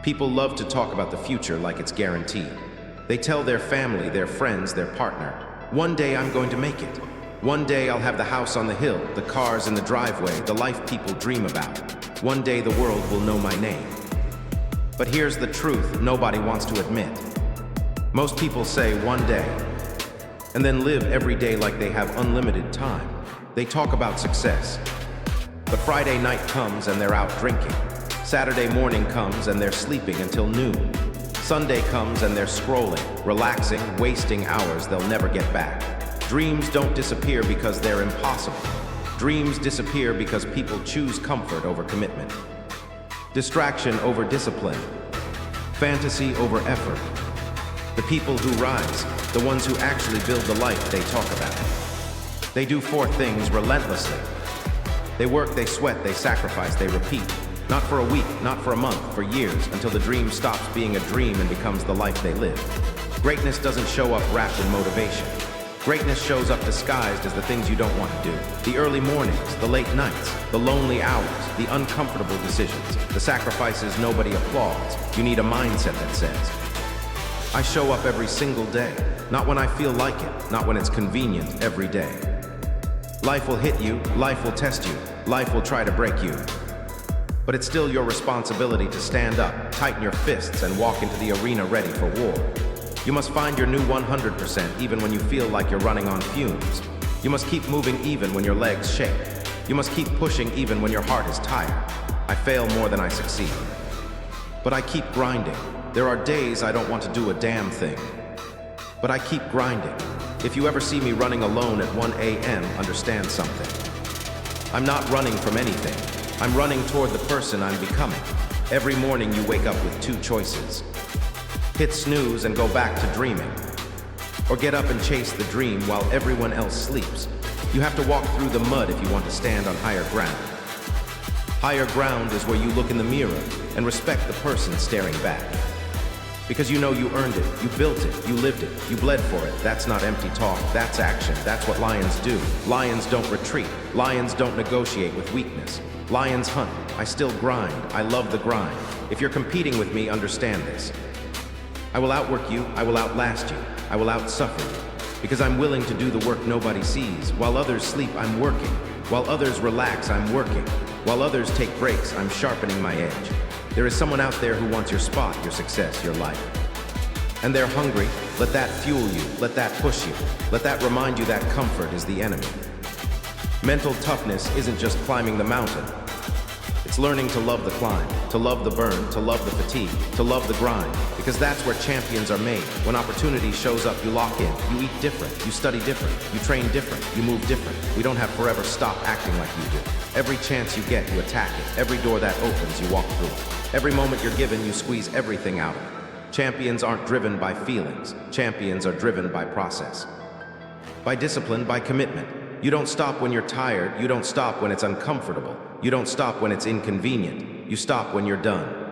People love to talk about the future like it's guaranteed. They tell their family, their friends, their partner, "One day I'm going to make it. One day I'll have the house on the hill, the cars in the driveway, the life people dream about. One day the world will know my name." But here's the truth nobody wants to admit. Most people say one day, and then live every day like they have unlimited time. They talk about success. But Friday night comes and they're out drinking. Saturday morning comes and they're sleeping until noon. Sunday comes and they're scrolling, relaxing, wasting hours they'll never get back. Dreams don't disappear because they're impossible. Dreams disappear because people choose comfort over commitment. Distraction over discipline. Fantasy over effort. The people who rise, the ones who actually build the life they talk about. They do four things relentlessly. They work, they sweat, they sacrifice, they repeat. Not for a week, not for a month, for years, until the dream stops being a dream and becomes the life they live. Greatness doesn't show up wrapped in motivation. Greatness shows up disguised as the things you don't want to do. The early mornings, the late nights, the lonely hours, the uncomfortable decisions, the sacrifices nobody applauds. You need a mindset that says, "I show up every single day, not when I feel like it, not when it's convenient, every day." Life will hit you, life will test you, life will try to break you. But it's still your responsibility to stand up, tighten your fists, and walk into the arena ready for war. You must find your new 100% even when you feel like you're running on fumes. You must keep moving even when your legs shake. You must keep pushing even when your heart is tired. I fail more than I succeed. But I keep grinding. There are days I don't want to do a damn thing. But I keep grinding. If you ever see me running alone at 1 a.m., understand something. I'm not running from anything. I'm running toward the person I'm becoming. Every morning you wake up with two choices. Hit snooze and go back to dreaming. Or get up and chase the dream while everyone else sleeps. You have to walk through the mud if you want to stand on higher ground. Higher ground is where you look in the mirror and respect the person staring back. Because you know you earned it, you built it, you lived it, you bled for it. That's not empty talk, that's action. That's what lions do. Lions don't retreat. Lions don't negotiate with weakness. Lions hunt. I still grind. I love the grind. If you're competing with me, understand this. I will outwork you, I will outlast you, I will outsuffer you. Because I'm willing to do the work nobody sees. While others sleep, I'm working. While others relax, I'm working. While others take breaks, I'm sharpening my edge. There is someone out there who wants your spot, your success, your life. And they're hungry. Let that fuel you. Let that push you. Let that remind you that comfort is the enemy. Mental toughness isn't just climbing the mountain. It's learning to love the climb, to love the burn, to love the fatigue, to love the grind, because that's where champions are made. When opportunity shows up, you lock in. You eat different, you study different, you train different, you move different. We don't have forever stop acting like you do. Every chance you get, you attack it. Every door that opens, you walk through it. Every moment you're given, you squeeze everything out of it. Champions aren't driven by feelings. Champions are driven by process. By discipline, by commitment. You don't stop when you're tired. You don't stop when it's uncomfortable. You don't stop when it's inconvenient. You stop when you're done.